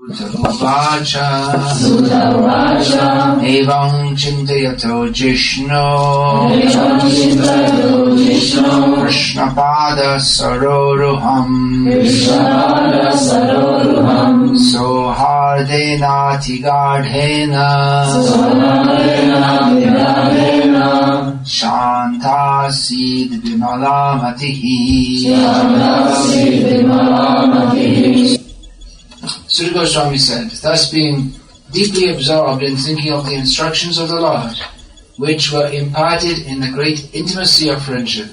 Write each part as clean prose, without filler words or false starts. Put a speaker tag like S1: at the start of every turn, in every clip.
S1: Sutta Evam Chintayato Jishno Krishna Pada Saroruham Sohardena Tigardhena Shanta Sid Vimalamatihi. Sutta Goswami said, thus being deeply absorbed in thinking of the instructions of the Lord, which were imparted in the great intimacy of friendship,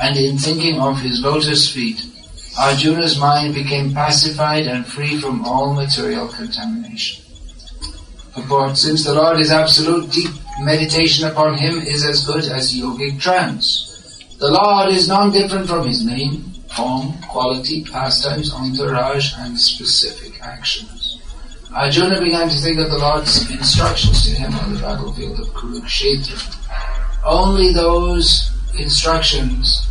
S1: and in thinking of his lotus feet, Arjuna's mind became pacified and free from all material contamination. Purport: since the Lord is absolute, deep meditation upon him is as good as yogic trance. The Lord is non-different from his name, form, quality, pastimes, entourage, and specific actions. Arjuna began to think of the Lord's instructions to him on the battlefield of Kurukshetra. Only those instructions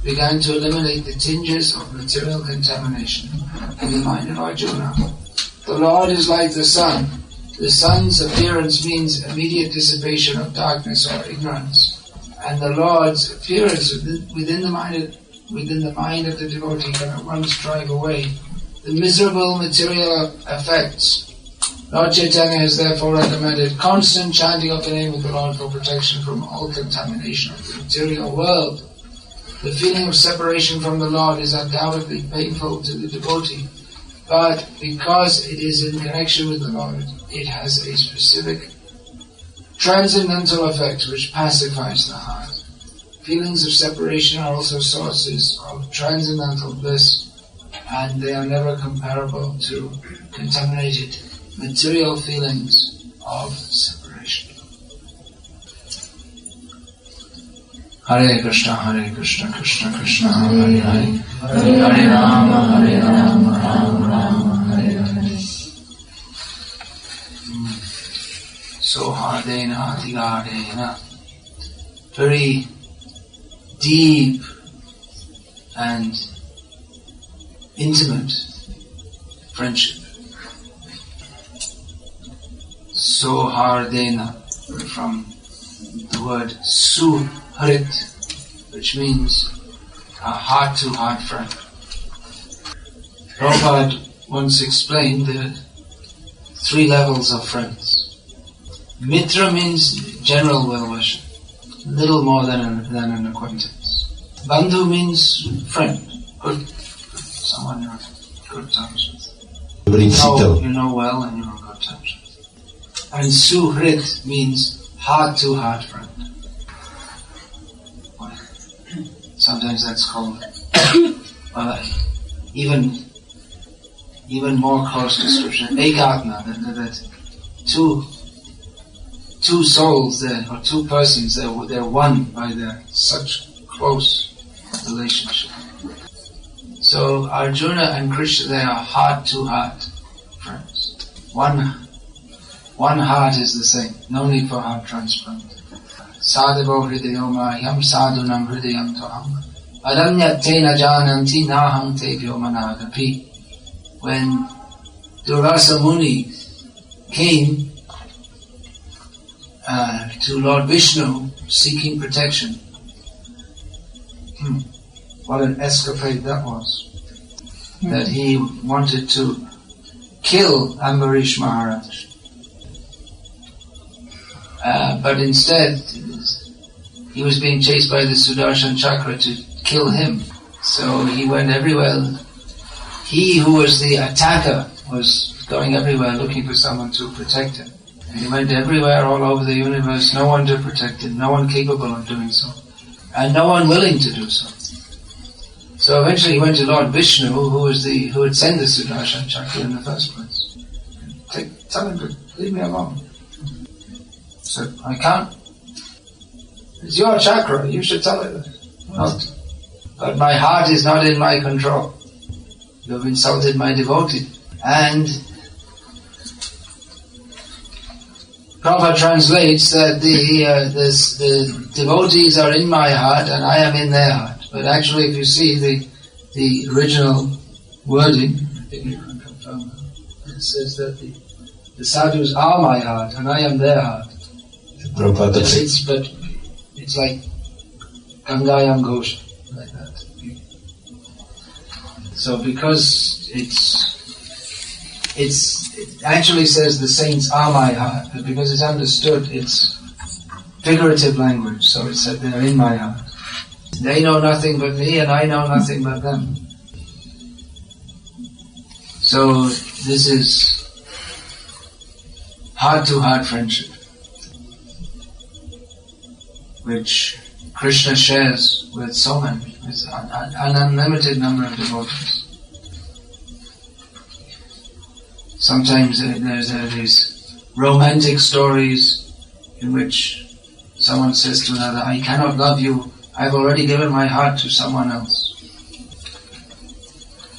S1: began to eliminate the tinges of material contamination in the mind of Arjuna. The Lord is like the sun. The sun's appearance means immediate dissipation of darkness or ignorance, and the Lord's appearance within the mind of the devotee can at once drive away the miserable material effects. Lord Chaitanya has therefore recommended constant chanting of the name of the Lord for protection from all contamination of the material world. The feeling of separation from the Lord is undoubtedly painful to the devotee, but because it is in connection with the Lord, it has a specific transcendental effect which pacifies the heart. Feelings of separation are also sources of transcendental bliss, and they are never comparable to contaminated material feelings of separation. Hare Krishna, Krishna Krishna, Hare Hare, Hare Rama, Rama Rama, Hare Hare. Sohardena Tigardena. Very deep and intimate friendship. Sohardena, from the word suhrit, which means a heart-to-heart friend. Prabhupada once explained the 3 levels of friends. Mitra means general well-wisher, little more than an acquaintance. Bandhu means friend, good, someone you're good terms with. You know well and you're on good terms with. And suhrit means heart-to-heart friend. Sometimes that's called, even more close description, ekatma, that two souls there, or 2 persons, they're one by their such close relationship. So Arjuna and Krishna, they are heart-to-heart friends. One heart is the same, no need for heart transplant. Sadhavo hridayoma yam sadhunam hridayam toham adanyatena jananti naham te vyomanagapi. When Durvasa Muni came to Lord Vishnu seeking protection, what an escapade that was. That he wanted to kill Ambarish Maharaj. But instead, he was being chased by the Sudarshan Chakra to kill him. So he went everywhere. He who was the attacker was going everywhere looking for someone to protect him. And he went everywhere all over the universe, no one to protect him, no one capable of doing so, and no one willing to do so. So eventually he went to Lord Vishnu, who had sent the Sudarshan Chakra in the first place. Tell him to leave me alone. So I can't. It's your chakra, you should tell it. Not. But my heart is not in my control. You have insulted my devotee. And Prabhupada translates that the devotees are in my heart and I am in their heart. But actually, if you see the original wording, I think you can confirm that, says that the sadhus are my heart and I am their heart. But it's like Gangayam Ghosh, like that. So because it actually says the saints are my heart, but because it's understood, it's figurative language, so it's that they're in my heart. They know nothing but me and I know nothing but them. So this is heart-to-heart friendship, which Krishna shares with so many, with an unlimited number of devotees. Sometimes there's these romantic stories in which someone says to another, I cannot love you, I've already given my heart to someone else.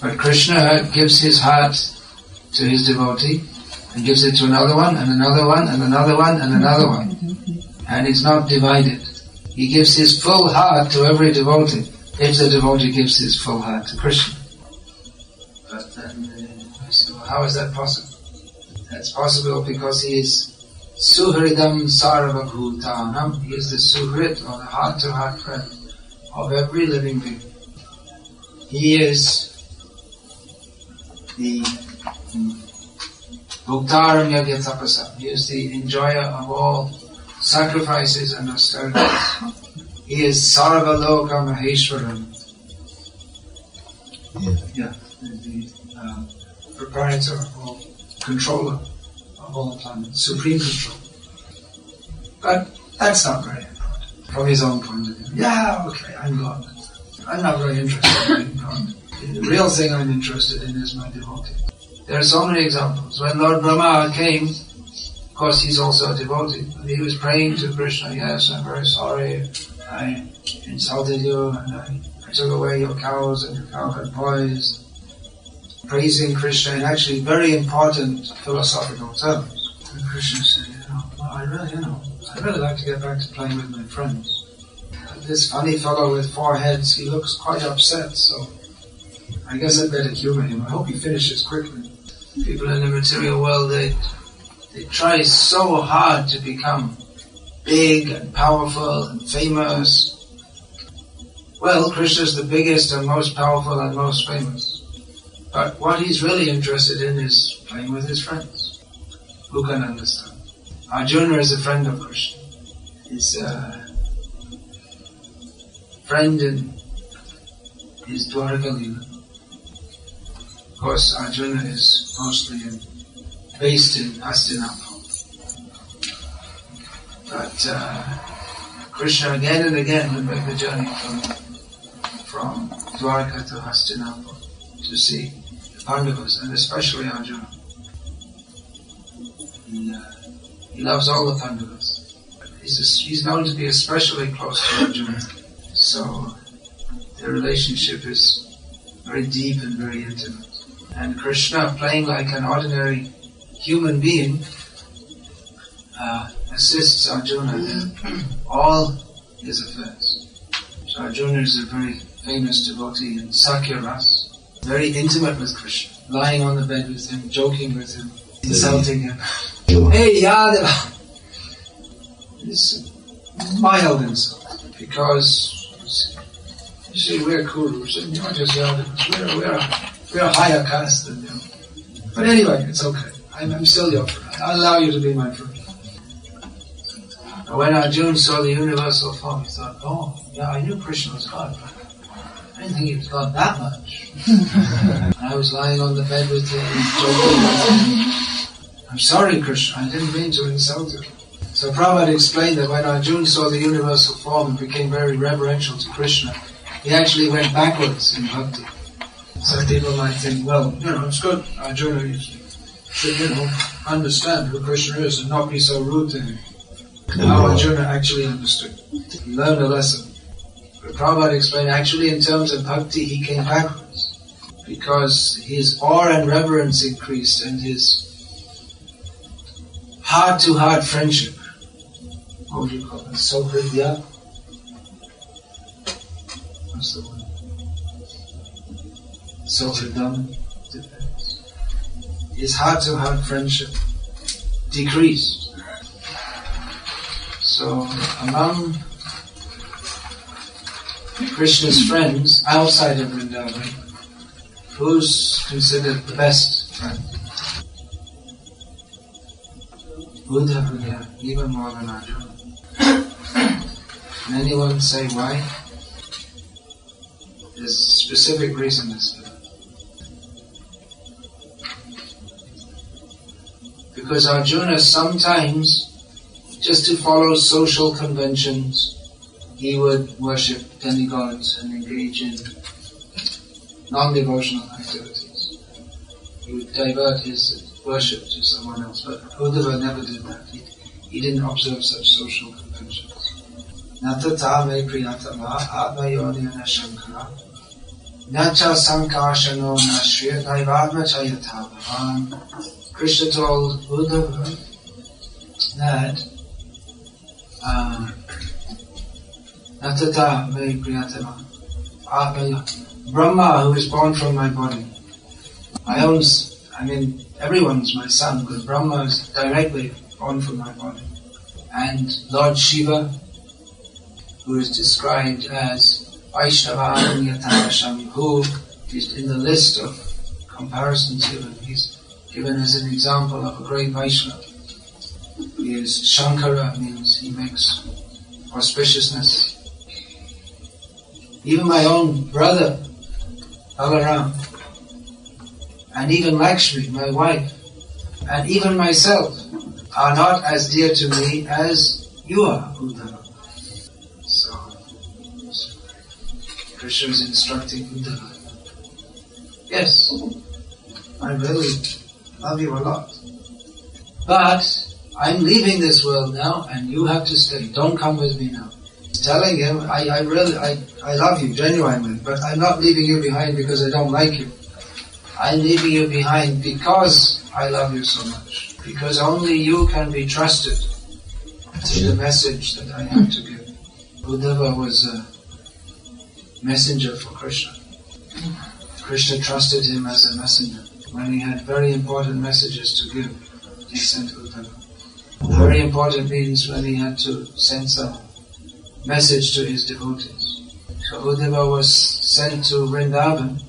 S1: But Krishna gives his heart to his devotee, and gives it to another one, and another one, and another one, and another one. And it's not divided. He gives his full heart to every devotee, if the devotee gives his full heart to Krishna. But then, so how is that possible? That's possible because he is Suhridam Sarvabhutanam. He is the Suhrid, or the heart-to-heart friend of every living being. He is the Bhuktaram Yagya Tapasa. He is the enjoyer of all sacrifices and austerities. He is Sarvaloka Maheshwaram. The proprietor of all, controller of all planets, supreme control. But that's not very important from his own point of view. Yeah, okay, I'm God. I'm not very interested in God. The real thing I'm interested in is my devotee. There are so many examples. When Lord Brahma came, of course he's also a devotee, but he was praying to Krishna, yes, I'm very sorry, I insulted you, and I took away your cows and your cow-fed boys, praising Krishna in actually very important philosophical terms. And Krishna said, I'd really like to get back to playing with my friends. But this funny fellow with 4 heads, he looks quite upset, so I guess I'd better humor him. I hope he finishes quickly. People in the material world, they try so hard to become big and powerful and famous. Well, Krishna's the biggest and most powerful and most famous. But what he's really interested in is playing with his friends. Who can understand? Arjuna is a friend of Krishna. He's a friend in his Dwaraka Leela. Of course, Arjuna is mostly based in Hastinapur. But Krishna again and again would make the journey from Dwaraka to Hastinapur to see the Pandavas, and especially Arjuna. He loves all the Pandavas. He's known to be especially close to Arjuna. So their relationship is very deep and very intimate. And Krishna, playing like an ordinary human being, assists Arjuna in all his affairs. So Arjuna is a very famous devotee in Sakya Ras, very intimate with Krishna, lying on the bed with him, joking with him, insulting him. Hey Yadava! It's a mild insult, because you see, we're Kurus, and you're just Yadavas. We're a higher caste than you. But anyway, it's okay. I'm still your friend. I'll allow you to be my friend. When Arjuna saw the universal form, he thought, oh, yeah, I knew Krishna was God, but I didn't think he was God that much. I was lying on the bed with him, joking with him. I'm sorry, Krishna, I didn't mean to insult you. So Prabhupada explained that when Arjuna saw the universal form and became very reverential to Krishna, he actually went backwards in Bhakti. Some people might think, well, it's good, Arjuna should, understand who Krishna is and not be so rude to him. How Arjuna actually understood. He learned a lesson. But Prabhupada explained, actually in terms of Bhakti, he came backwards. Because his awe and reverence increased, and his heart-to-heart friendship, what would you call it? Sohridya? What's the word? Sohridam? Depends. his heart-to-heart friendship decreased. So among Krishna's friends outside of Vrindavan, who's considered the best friend? Uddhava, even more than Arjuna. And anyone say why? There's a specific reason as to that. Because Arjuna sometimes, just to follow social conventions, he would worship demigods and engage in non-devotional activities. He would divert his worship to someone else. But Uddhava never did that. He didn't observe such social conventions. Natata me priyatama atmayonena shankara nacha sankarshano nashriya naivadma chayata bhavan. Krishna told Uddhava that Natata me priyatama atmayonena Brahma, who is born from my body. Everyone's my son, but Brahma is directly born from my body. And Lord Shiva, who is described as Vaishnava Yatarasham, who is in the list of comparisons given. He's given as an example of a great Vaishnava. He is Shankara, means he makes auspiciousness. Even my own brother, Balaram, and even Lakshmi, my wife, and even myself are not as dear to me as you are, Uddhava. So Krishna is instructing Uddhava. Yes, I really love you a lot. But I'm leaving this world now and you have to stay. Don't come with me now. He's telling him, I love you genuinely, but I'm not leaving you behind because I don't like you. I'm leaving you behind because I love you so much. Because only you can be trusted to the message that I have to give. Uddhava was a messenger for Krishna. Krishna trusted him as a messenger. When he had very important messages to give, he sent Uddhava. Very important means when he had to send some message to his devotees. So Uddhava was sent to Vrindavan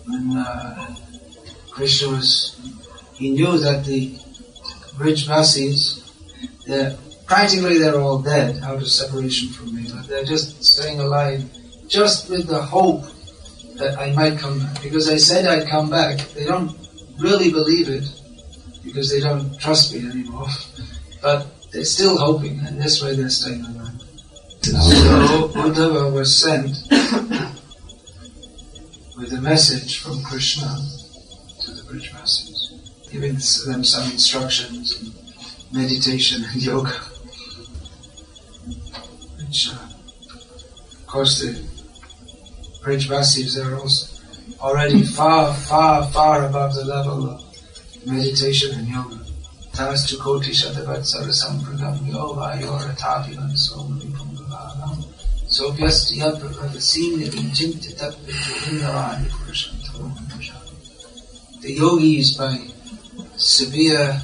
S1: when Krishna he knew that the Brijvasis, they're all dead out of separation from me, but they're just staying alive, just with the hope that I might come back. Because I said I'd come back, they don't really believe it, because they don't trust me anymore. But they're still hoping, and this way they're staying alive. So Uddhava was sent with a message from Krishna to the Brijvasis, giving them some instructions in meditation and yoga. Which, of course, the Brijvasis are also already far, far, far above the level of meditation and yoga. Tas tu koti shatavat sampradam yova yora tapivan somripam bhavavam sopyastya pravadasim nivinchimti tatvidindavani purushantam. The yogis, by severe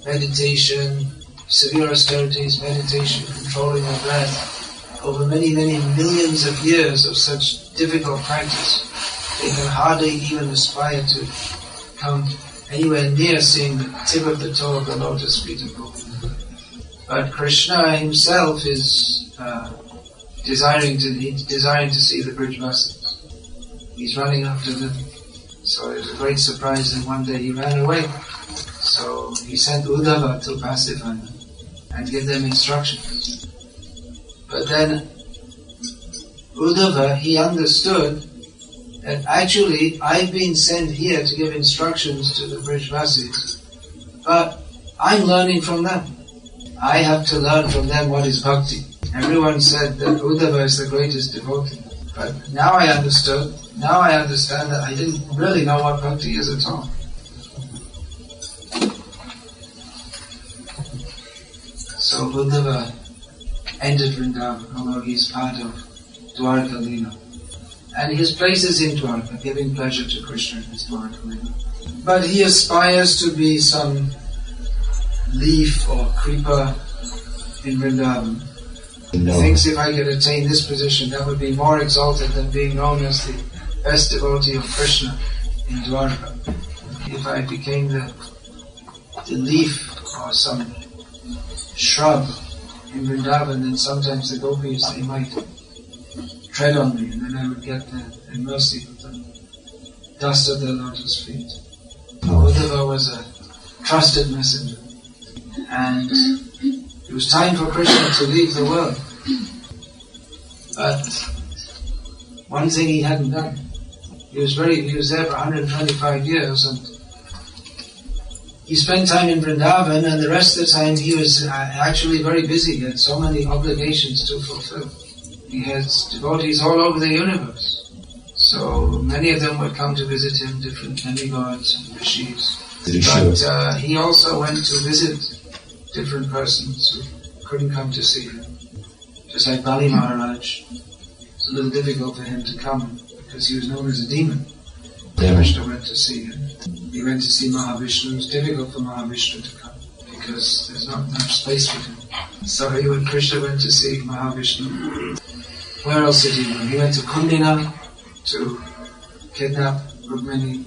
S1: meditation, severe austerities, meditation, controlling the breath, over many, many millions of years of such difficult practice, they can hardly even aspire to come anywhere near seeing the tip of the toe of the lotus feet of Govinda. But Krishna himself is desiring to see the Brijvasis. He's running after them. So it was a great surprise, and one day he ran away. So he sent Uddhava to pacify them and give them instructions. But then Uddhava, he understood that actually I've been sent here to give instructions to the Brijvasis, but I'm learning from them. I have to learn from them what is Bhakti. Everyone said that Uddhava is the greatest devotee, but now I understand that I didn't really know what Bhakti is at all. So Uddhava entered Vrindavan, although he's part of Dwarka Leela. And his place is in Dwarka, giving pleasure to Krishna in his Dwarka Leela. But he aspires to be some leaf or creeper in Vrindavan. He thinks if I could attain this position, that would be more exalted than being known as the best devotee of Krishna in Dwarka. If I became the leaf or some shrub in Vrindavan, then sometimes the gopis, they might tread on me, and then I would get the mercy of the dust of their lotus feet. Uddhava was a trusted messenger, and it was time for Krishna to leave the world. But one thing he hadn't done. He was there for 125 years, and he spent time in Vrindavan, and the rest of the time he was actually very busy. He had so many obligations to fulfill. He had devotees all over the universe. So many of them would come to visit him, different demigods and rishis. But he also went to visit different persons who couldn't come to see him. Just like Bali Maharaj, it's a little difficult for him to come because he was known as a demon. Krishna went to see him. He went to see Mahavishnu. It's difficult for Mahavishnu to come because there's not enough space for him. So when Krishna went to see Mahavishnu, where else did he go? He went to Kundina to kidnap Rukmini.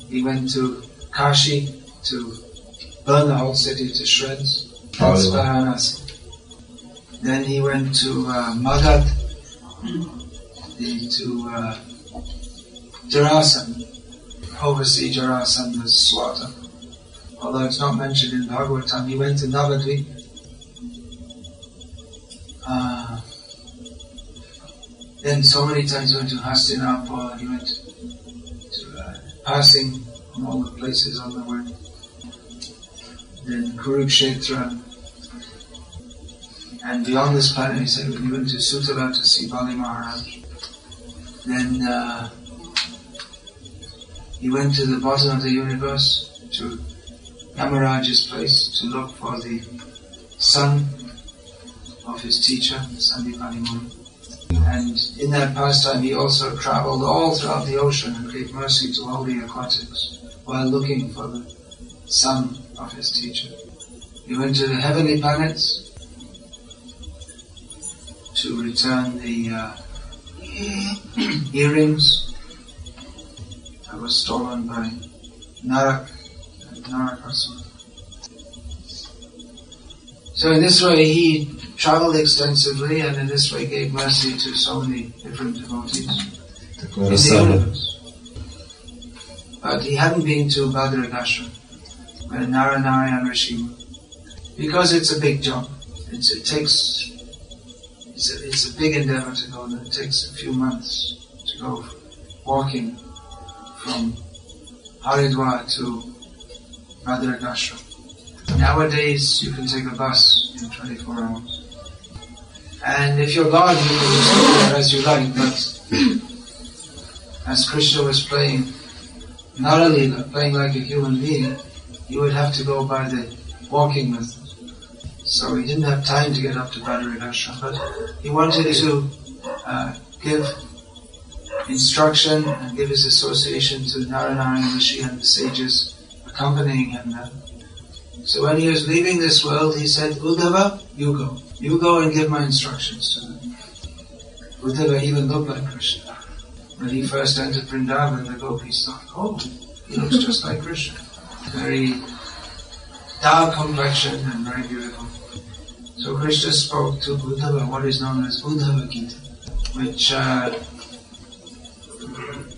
S1: He went to Kashi to burn the whole city to shreds. That's Varanasi. Then he went to Magad, to Jarasan, oversee Jarasan's slaughter. Although it's not mentioned in Bhagavatam, he went to Navadvip. Then so many times he went to Hastinapur, he went to passing on all the places on the way. Then Kurukshetra. And beyond this planet, he said, he went to Sutala to see Bali Maharaj. Then he went to the bottom of the universe, to Yamaraj's place, to look for the son of his teacher, Sandipani Muni. And in that pastime, he also traveled all throughout the ocean and gave mercy to all the aquatics while looking for the son of his teacher. He went to the heavenly planets to return the earrings that were stolen by Narakasura. So in this way he traveled extensively, and in this way gave mercy to so many different devotees in the universe. But he hadn't been to Bhadragashram, where Narayana Rishi was, because it's a big job. It's a big endeavor to go there. It takes a few months to go walking from Haridwar to Bhadragashram. Nowadays you can take a bus in 24 hours. And if you're God, you can just go there as you like, but as Krishna was playing Naralila, playing like a human being, you would have to go by the walking method. So he didn't have time to get up to Bhadragashram, but he wanted to give instruction and give his association to Narayana Rishi and the sages accompanying him there. So when he was leaving this world, he said, Uddhava, you go. You go and give my instructions to them. Uddhava even looked like Krishna. When he first entered Vrindavan, the gopis thought, oh, he looks just like Krishna. Very dark complexion and very beautiful. So Krishna spoke to Uddhava what is known as Bhagavad-gita, which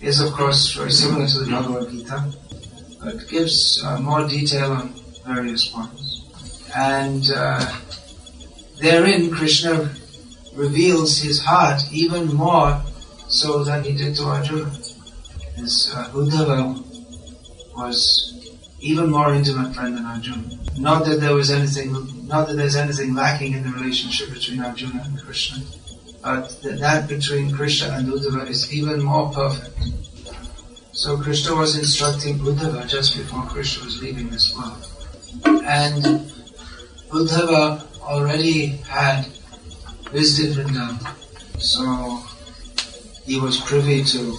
S1: is of course very similar to the Bhagavad-gita, but gives more detail on various points. And therein Krishna reveals his heart even more so than he did to Arjuna. His Uddhava was even more intimate friend than Arjuna. Not that there's anything lacking in the relationship between Arjuna and Krishna, but that between Krishna and Uddhava is even more perfect. So Krishna was instructing Uddhava just before Krishna was leaving this world. And Uddhava already had visited Vrindavan, so he was privy to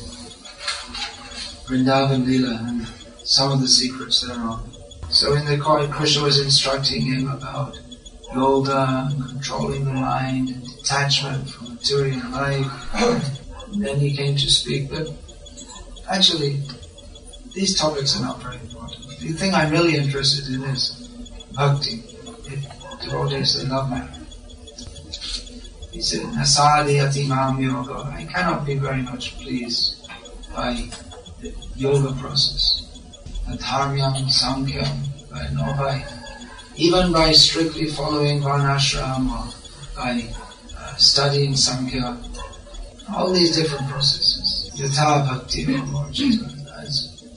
S1: Vrindavan Leela and some of the secrets thereof. So in the course, Krishna was instructing him about yoga, and controlling the mind, and detachment from material life. And then he came to speak, but actually, these topics are not very important. The thing I'm really interested in is Bhakti. If devotees, they love me. He said, Nasadi ati mam yoga. I cannot be very much pleased by the yoga process. Dharmyam, Samkhyam, even by strictly following Varnashram or by studying Samkhya, all these different processes. Yatha Bhakti, Lord Jesus.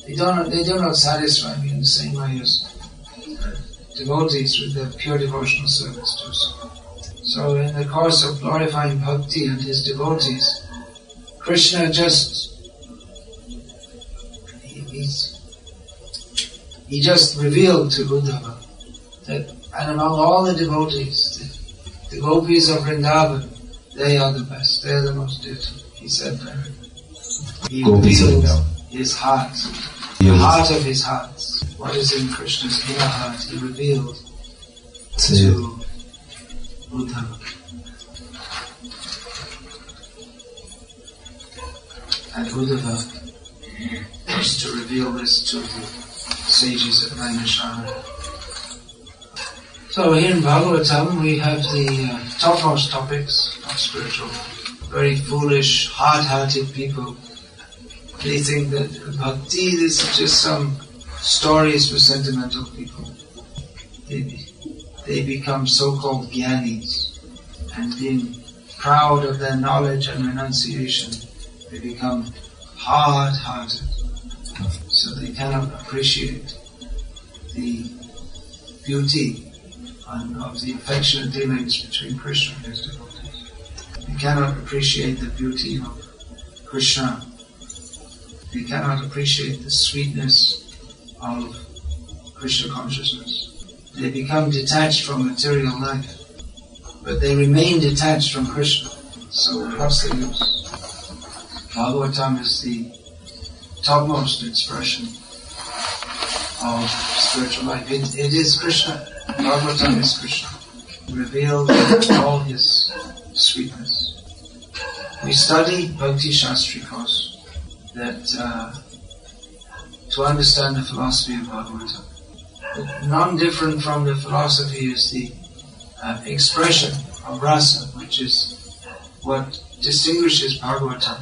S1: They do not satisfy me in the same way as devotees with their pure devotional service do so. So in the course of glorifying Bhakti and his devotees, Krishna he just revealed to Uddhava that, and among all the devotees, the gopis of Vrindavan, they are the best, they are the most beautiful. He said that. He revealed his heart, the heart of his heart, what is in Krishna's inner heart, he revealed to Uddhava. And Uddhava was to reveal this to the sages at Vainashana. So here in Bhagavatam we have the topmost topics of spiritual life. Very foolish, hard-hearted people. They think that bhakti is just some stories for sentimental people. They become so-called jnanis, and being proud of their knowledge and renunciation, they become hard-hearted. So they cannot appreciate the beauty of the affectionate dealings between Krishna and his devotees. They cannot appreciate the beauty of Krishna. They cannot appreciate the sweetness of Krishna consciousness. They become detached from material life, but they remain detached from Krishna. So what's the use? Bhagavatam is the topmost expression of spiritual life. It is Krishna. Bhagavatam is Krishna, revealed in all his sweetness. We study Bhakti Shastri course that to understand the philosophy of Bhagavatam. But non-different from the philosophy is the expression of rasa, which is what distinguishes Bhagavatam.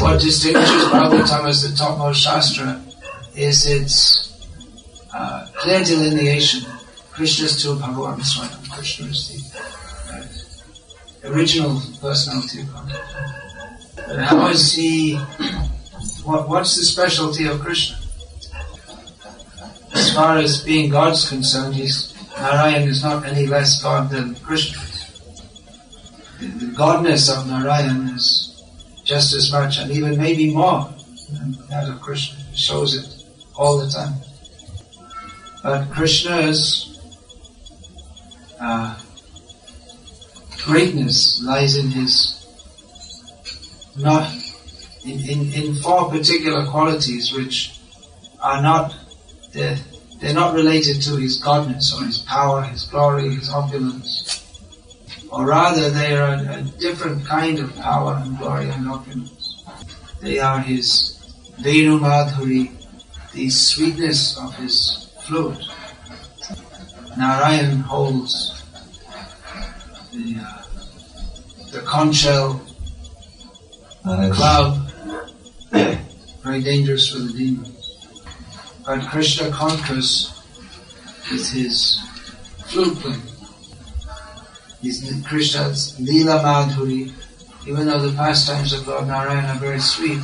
S1: What distinguishes Bhagavatam as the topmost Shastra is its clear delineation. Krishna is to Bhagavan Swami. Krishna is the original personality of God. But how is he? What's the specialty of Krishna? As far as being God's concerned, Narayan is not any less God than Krishna is. The godness of Narayan is just as much, and even maybe more than that of Krishna. He shows it all the time. But Krishna's greatness lies in his in four particular qualities which are not they're not related to his godness or his power, his glory, his opulence, or rather they are a different kind of power and glory and opulence. They are his Venu Madhuri, the sweetness of his flute. Narayan holds the conch shell cloud, very dangerous for the demons. But Krishna conquers with his flute playing. Krishna's Leela Madhuri, even though the pastimes of Lord Narayan are very sweet,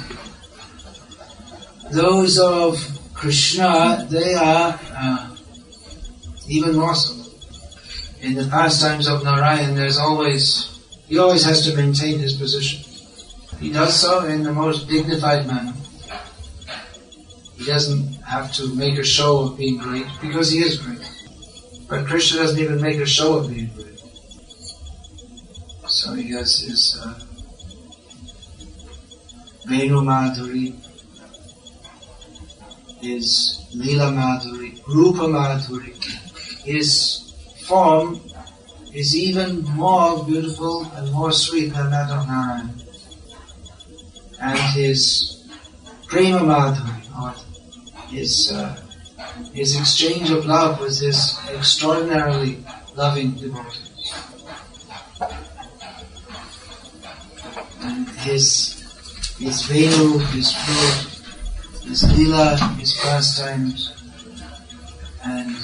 S1: those of Krishna, they are even more so. In the pastimes of Narayan, he always has to maintain his position. He does so in the most dignified manner. He doesn't have to make a show of being great, because he is great. But Krishna doesn't even make a show of being great. So he has his Venu Madhuri, his Leela Madhuri, Rupa Madhuri. His form is even more beautiful and more sweet than that of Narayan. And his Prema Madhuri, or his exchange of love with his extraordinarily loving devotees. And his Venu, his flute, his Leela, his pastimes, and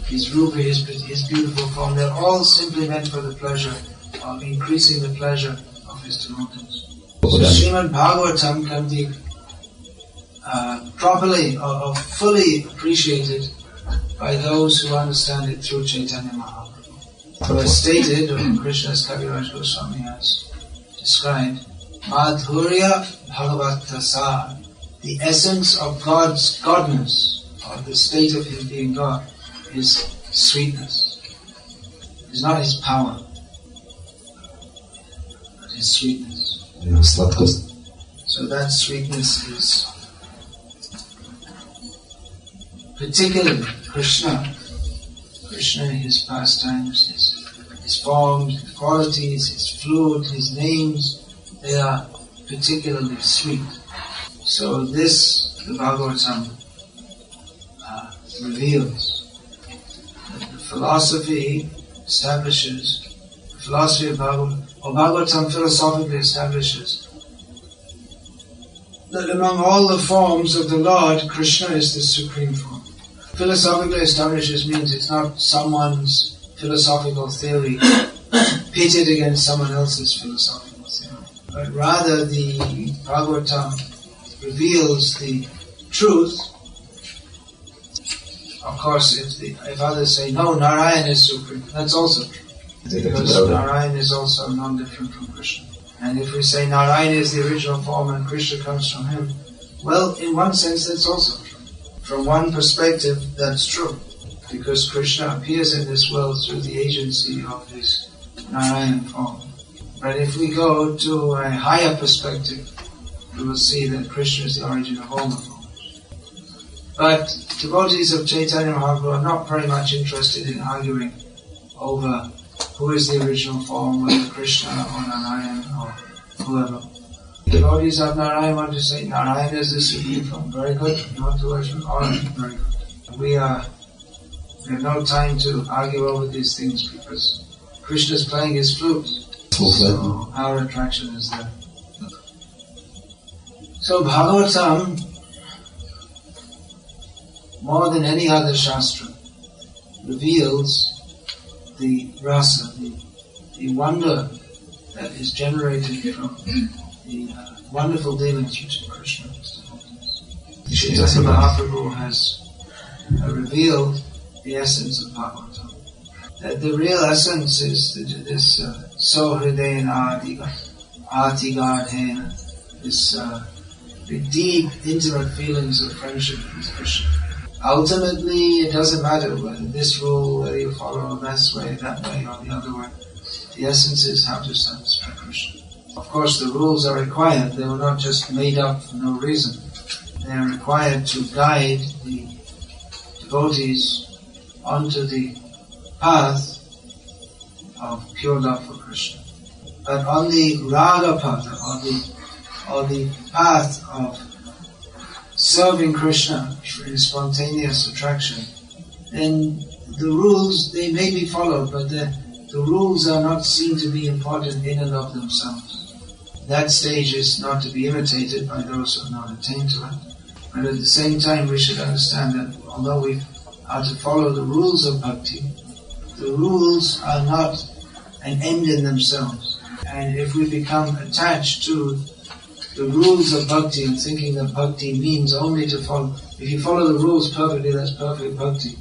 S1: his Rupa, his beautiful form, they're all simply meant for the pleasure of increasing the pleasure of his devotees. So Srimad Bhagavatam can be properly or fully appreciated by those who understand it through Chaitanya Mahaprabhu. So as stated, or Krishna's Kaviraj Goswami has described, Madhurya Bhagavatasa, the essence of God's godness, or the state of Him being God, is sweetness. It's not His power, but His sweetness. So that sweetness is particularly Krishna, his pastimes, his forms, his qualities, his flute, his names, they are particularly sweet. So this, the Bhagavatam reveals that the philosophy of Bhagavatam philosophically establishes that among all the forms of the Lord, Krishna is the supreme form. Philosophically establishes means it's not someone's philosophical theory pitted against someone else's philosophical theory, but rather the Bhagavatam reveals the truth. Of course, if others say, no, Narayan is supreme, that's also true, because Narayan is also non-different from Krishna. And if we say Narayan is the original form and Krishna comes from him, well, in one sense that's also true. From one perspective, that's true, because Krishna appears in this world through the agency of his Narayan form. But if we go to a higher perspective, we will see that Krishna is the origin of all the forms. But devotees of Chaitanya Mahaprabhu are not very much interested in arguing over who is the original form, whether Krishna or Narayan or whoever. Devotees of Narayan want to say Narayan is the supreme form. Very good. You want to worship? All right, very good. We have no time to argue over these things because Krishna is playing his flute. So our attraction is there. So Bhagavatam, more than any other Shastra, reveals the rasa, the wonder that is generated from the wonderful dealings between Krishna and his devotees. Chaitanya Mahaprabhu has revealed the essence of Bhagavatam. That the real essence is this Sohridena Atigadhena, this the deep, intimate feelings of friendship with Krishna. Ultimately, it doesn't matter whether you follow this way, that way, or the other way. The essence is how to satisfy Krishna. Of course, the rules are required. They were not just made up for no reason. They are required to guide the devotees onto the path of pure love for Krishna. But on the raga path, or the path of serving Krishna in spontaneous attraction, then the rules, they may be followed, but the rules are not seen to be important in and of themselves. That stage is not to be imitated by those who have not attained to it. But at the same time, we should understand that although we are to follow the rules of bhakti, the rules are not an end in themselves. And if we become attached to the rules of bhakti and thinking that bhakti means only to follow, if you follow the rules perfectly, that's perfect bhakti,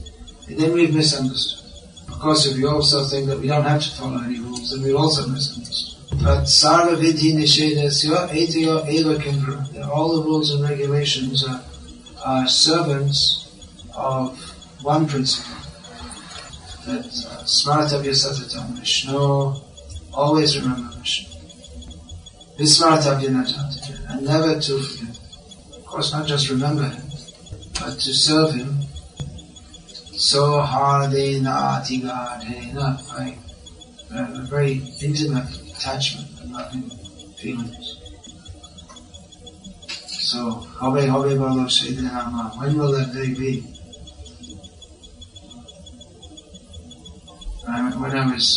S1: and then we've misunderstood. Of course, if you also think that we don't have to follow any rules, then we've also misunderstood. But sarva vidhi nishedasya etayo eva kinkara. All the rules and regulations are servants of one principle. That smaratavya satatam Vishnu, always remember Vishnu. Vismaratavya natati, and never to forget. Of course, not just remember him, but to serve him so hardena tigadena, by a very intimate attachment and loving feelings. So, Habe Balo Shaidinama, when will that day be? When I was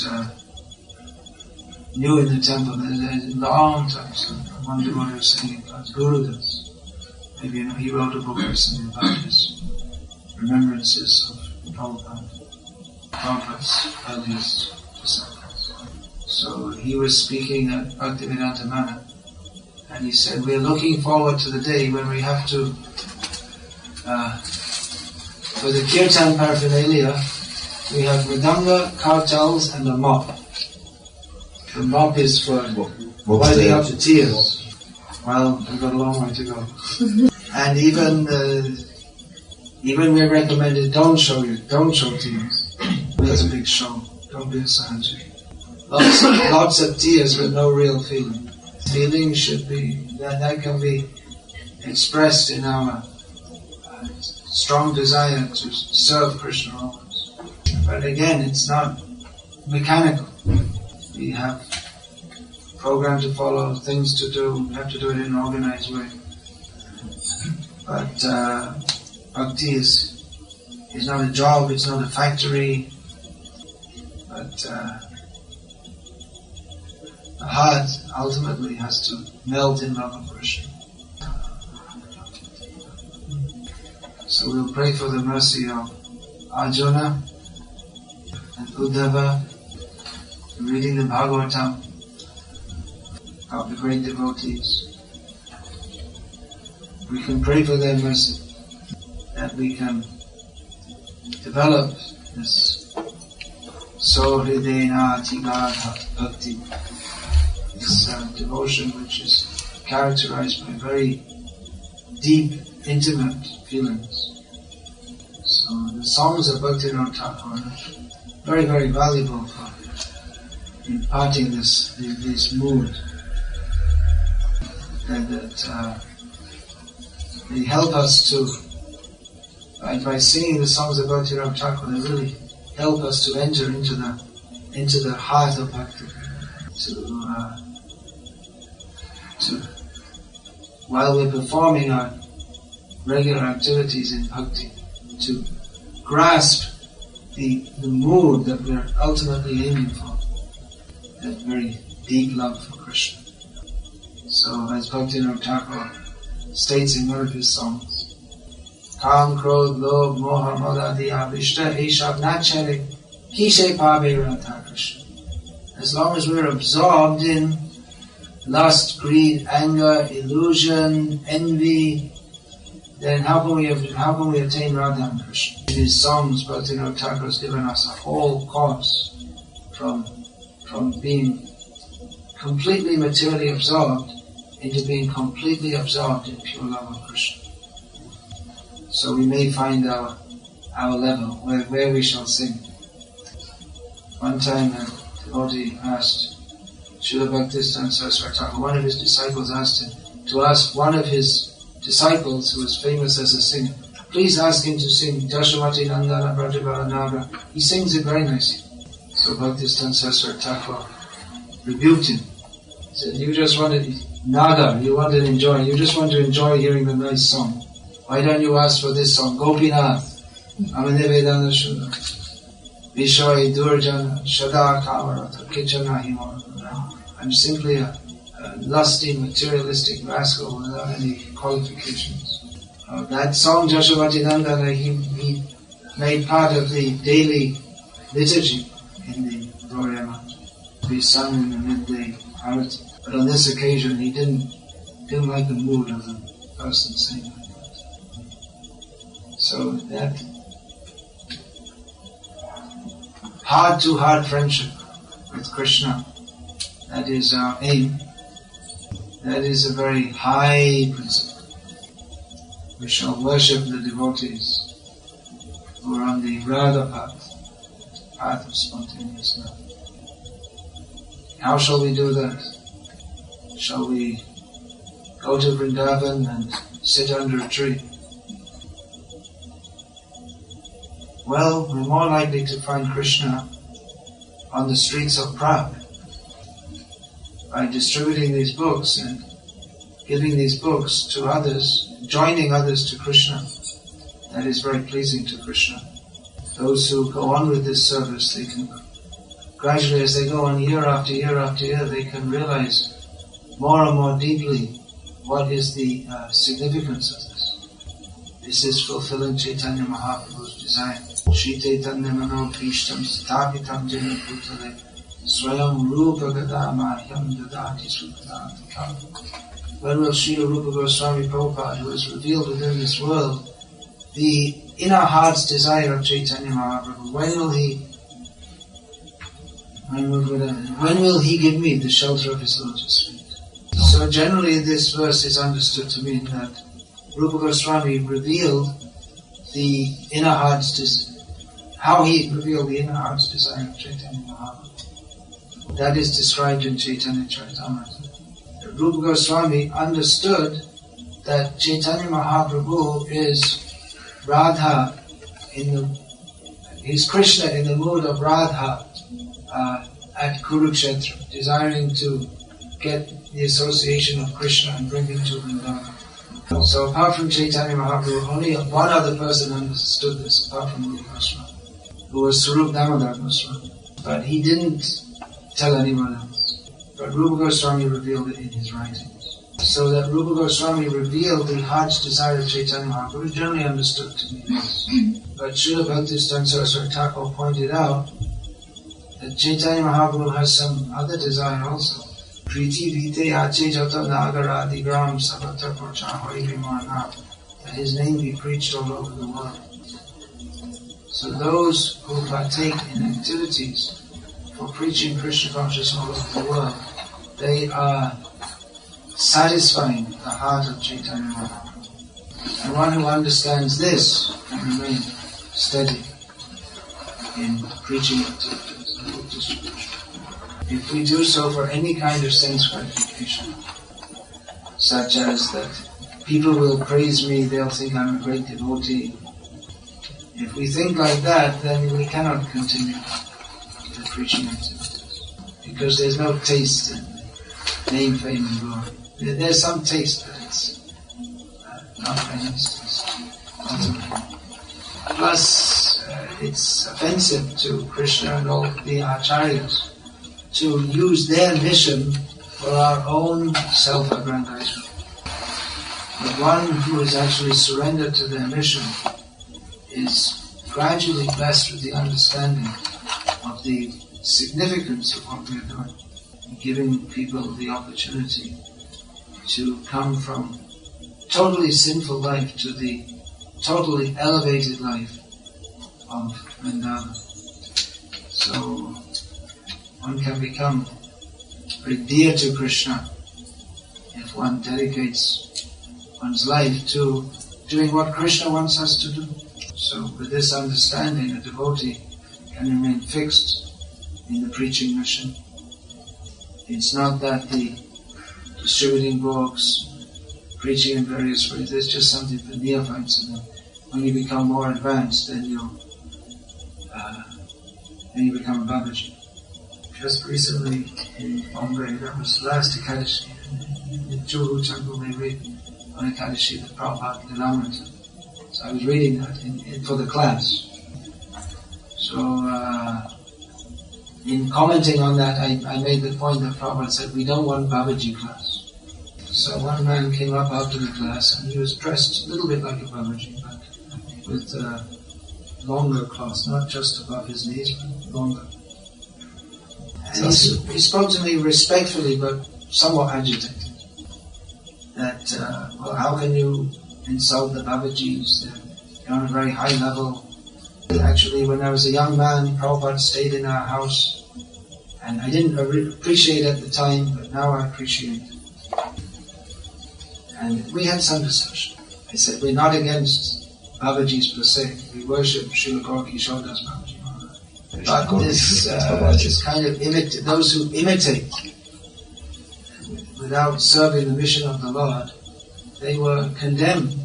S1: new in the temple, a long time, so one devotee was saying about Gurudas. Maybe he wrote a book recently about his remembrances of Prabhupada's earliest disciples. So he was speaking at Bhaktivedanta Mana, and he said, we are looking forward to the day when we have to, for the kirtan paraphernalia, we have mridanga, kartals, and a mop. The mop is for wiping up the tears. Well, we've got a long way to go. And even we recommended don't show tears. That's a big show. Don't be a sahaji. Lots of tears with no real feeling. Feeling should be, that can be expressed in our strong desire to serve Krishna always. But again, it's not mechanical. We have a program to follow, things to do, we have to do it in an organized way. But Bhakti is not a job, it's not a factory, but the heart ultimately has to melt in love of Krishna. So we'll pray for the mercy of Arjuna and Uddhava, reading the Bhagavatam of the great devotees. We can pray for their mercy, that we can develop this Sohridena Tigadha Bhakti, this devotion which is characterized by very deep, intimate feelings. So the songs of Bhaktivinoda Thakur are very, very valuable for imparting this mood, and that they help us to, by singing the songs of Bhaktivinoda Thakur, they really help us to enter into the heart of Bhakti, to while we're performing our regular activities in Bhakti, to grasp the mood that we're ultimately aiming for, that very deep love for Krishna. So as Bhaktivinoda Thakur states in one of his songs, Kam, Krodh, Lobh, Moha, Mada, Diya, Vishta, Eshav, Nachare, Kishe Pabe Radha Krishna. As long as we're absorbed in lust, greed, anger, illusion, envy, then how can we attain Radha and Krishna? In his songs, Bhaktivinoda Thakur has given us a whole course from being completely materially absorbed into being completely absorbed in pure love of Krishna. So we may find our level, where we shall sing. One time a devotee asked Srila Bhaktisiddhanta Saraswati Thakur, one of his disciples asked him to ask one of his disciples who was famous as a singer, please ask him to sing Jashavati Nandana Brajabala Naga. He sings it very nicely. So Bhaktisiddhanta Saraswati Thakur rebuked him. He said, you just want to you just want to enjoy hearing the nice song. Why don't you ask for this song? Gopinath, Amanevedana Shuddha, Vishwai Durjana, Shada Kamarata, Kichana Himara. I'm simply a lusty, materialistic rascal without any qualifications. That song, Jashavati Nandana, he made part of the daily liturgy in the Gauriya, to be sung in the midday arati. But on this occasion, he didn't like the mood of the person singing like that. So that heart-to-heart friendship with Krishna, that is our aim. That is a very high principle. We shall worship the devotees who are on the Radha path of spontaneous love. How shall we do that? Shall we go to Vrindavan and sit under a tree? Well, we're more likely to find Krishna on the streets of Prague by distributing these books and giving these books to others, joining others to Krishna. That is very pleasing to Krishna. Those who go on with this service, they can gradually, as they go on year after year after year, they can realize more and more deeply what is the significance of this. This is fulfilling Chaitanya Mahaprabhu's design. Shri Chaitanya Mano Bhishtam Sthapitam Jena Bhutale Swayam Rupa Gadamahyam Dadati Sukadatikam. When will Srila Rupa Goswami Prabhupada, who is revealed within this world, the inner heart's desire of Chaitanya Mahaprabhu, when will he give me the shelter of his lotus feet? So generally this verse is understood to mean that Rupa Goswami revealed the inner heart's desire. How he revealed the inner heart's desire of Chaitanya Mahaprabhu. That is described in Chaitanya Charitamrita. Rupa Goswami understood that Chaitanya Mahaprabhu is Radha he's Krishna in the mood of Radha at Kurukshetra, desiring to get the association of Krishna and bring him to Vrindavan. So apart from Chaitanya Mahaprabhu, only one other person understood this, apart from Rupa Goswami, who was Sarup Damodar Goswami. But he didn't tell anyone else. But Rupa Goswami revealed it in his writings. So that Rupa Goswami revealed the heart's desire of Chaitanya Mahaprabhu is generally understood to be this. But Srila Bhaktisiddhanta Saraswati Thakur pointed out that Chaitanya Mahaprabhu has some other desire also. Priti vite ache jata nagaradi gram sabata porcha hoivimana, that his name be preached all over the world. So those who partake in activities for preaching Krishna consciousness all over the world, they are satisfying the heart of Chaitanya Mahaprabhu. And one who understands this can remain steady in preaching activities and book distribution. If we do so for any kind of sense gratification, such as that people will praise me, they'll think I'm a great devotee. If we think like that, then we cannot continue the preaching activities, because there's no taste in name, fame and glory. There's some taste, but it's not any taste. Plus, it's offensive to Krishna and all the acharyas to use their mission for our own self-aggrandizement. But one who is actually surrendered to their mission is gradually blessed with the understanding of the significance of what we are doing, giving people the opportunity to come from totally sinful life to the totally elevated life of Vrindavan. So one can become very dear to Krishna if one dedicates one's life to doing what Krishna wants us to do. So with this understanding, a devotee can remain fixed in the preaching mission. It's not that the distributing books, preaching in various ways, it's just something for neophytes. And when you become more advanced, then you become a Babaji. Just recently in Bombay, that was the last Ekadashi. In Juhu Temple, they read on Ekadashi the Prabhupada Lilamrita. So I was reading that for the class. So in commenting on that, I made the point that Prabhupada said, we don't want Babaji class. So one man came up after the class and he was dressed a little bit like a Babaji, but with longer cloth, not just above his knees, but longer. And he spoke to me respectfully, but somewhat agitated. That, well, how can you insult the Babajis? They're on a very high level. Actually, when I was a young man, Prabhupada stayed in our house, and I didn't appreciate it at the time, but now I appreciate it. And we had some discussion. I said, we're not against Babajis per se. We worship Srila Gaura Kishodas Babaji. But this kind of those who imitate without serving the mission of the Lord, they were condemned.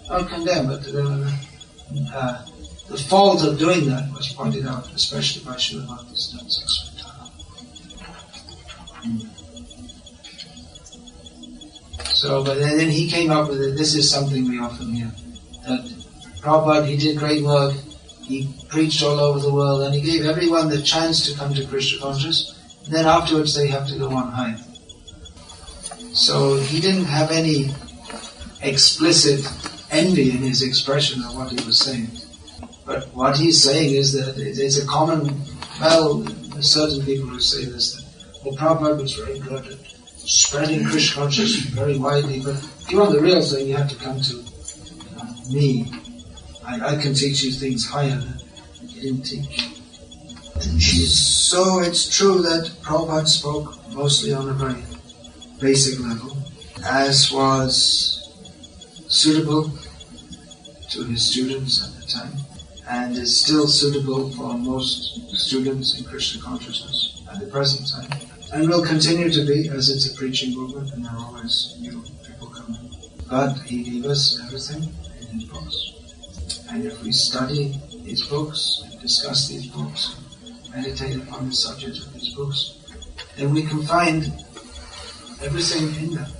S1: Not condemned, but they were the fault of doing that was pointed out, especially by Srila Bhakti. So, but then he came up with it. This is something we often hear. That Prabhupada, he did great work. He preached all over the world, and he gave everyone the chance to come to Krishna consciousness. And then afterwards, they have to go on higher. So he didn't have any explicit envy in his expression of what he was saying. But what he's saying is that it's a common, well, there's certain people who say this, that, well, Prabhupada was very good at spreading Krishna consciousness very widely, but if you want the real thing, you have to come to me. I can teach you things higher than you didn't teach. So it's true that Prabhupada spoke mostly on a very basic level, as was suitable to his students at the time, and is still suitable for most students in Krishna consciousness at the present time, and will continue to be, as it's a preaching movement and there are always new people coming. But he gave us everything in his books. And if we study these books, and discuss these books, meditate upon the subject of these books, then we can find everything in them.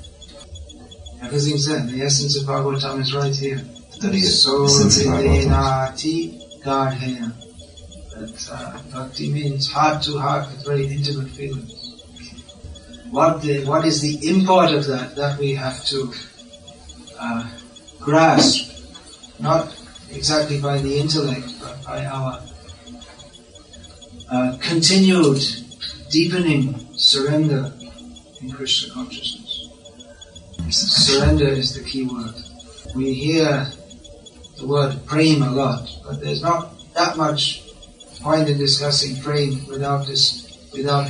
S1: Everything's there. The essence of Bhagavatam is right here. So Vidinati Gardhena. That Bhakti means heart to heart with very intimate feelings. What is the import of that? That we have to grasp, not exactly by the intellect, but by our continued deepening surrender in Krishna consciousness. Surrender is the key word. We hear the word prema a lot, but there's not that much point in discussing prema without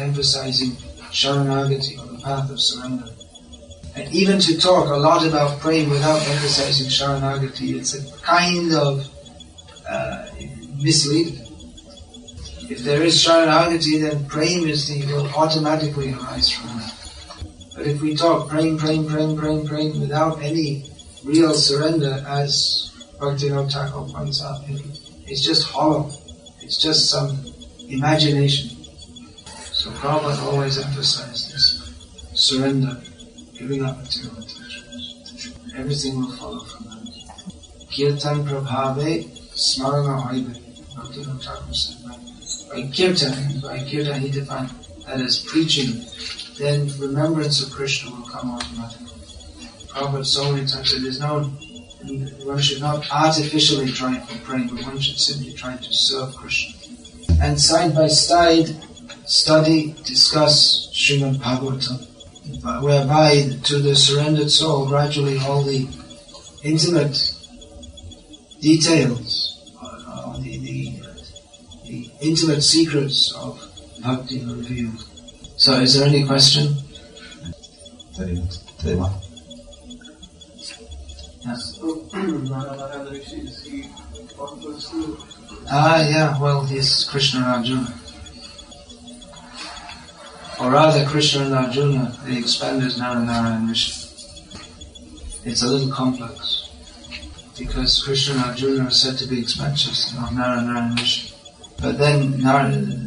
S1: emphasizing Sharanagati, or the path of surrender. And even to talk a lot about prema without emphasizing Sharanagati, it's a kind of misleading. If there is Sharanagati, then prema will automatically arise from that. But if we talk prema without any real surrender, as Bhaktivinoda Thakur points out, it's just hollow. It's just some imagination. So Prabhupada always emphasized this surrender, giving up material attachments. Everything will follow from that. Kirtan prabhave smarana haive. Bhaktivinoda Thakur said, by kirtan he defined that as preaching, then remembrance of Krishna will come automatically. Prabhupada so many times said one should not artificially try for praying, but one should simply try to serve Krishna. And side by side, study, discuss Srimad Bhagavatam, whereby to the surrendered soul gradually all the intimate details, the intimate secrets of Bhakti are revealed. So is there any question? Yes. Yeah, well, he's Krishna and Arjuna. Or rather, Krishna and Arjuna, the expanders Narayana and Rishi. It's a little complex, because Krishna and Arjuna are said to be expansions of Narayana and Rishi. But then,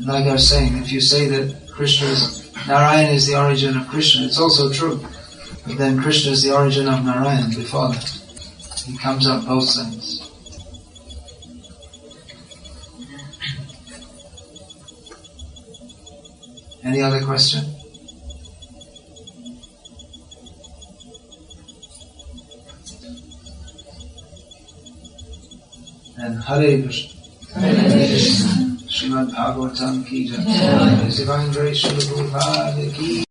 S1: like I was saying, if you say that Narayana is the origin of Krishna, it's also true. But then Krishna is the origin of Narayana before that. He comes up both sides. Any other question? And Hare Krishna. Srimad Bhagavatam ki jai. Divine grace Srila Prabhupada ki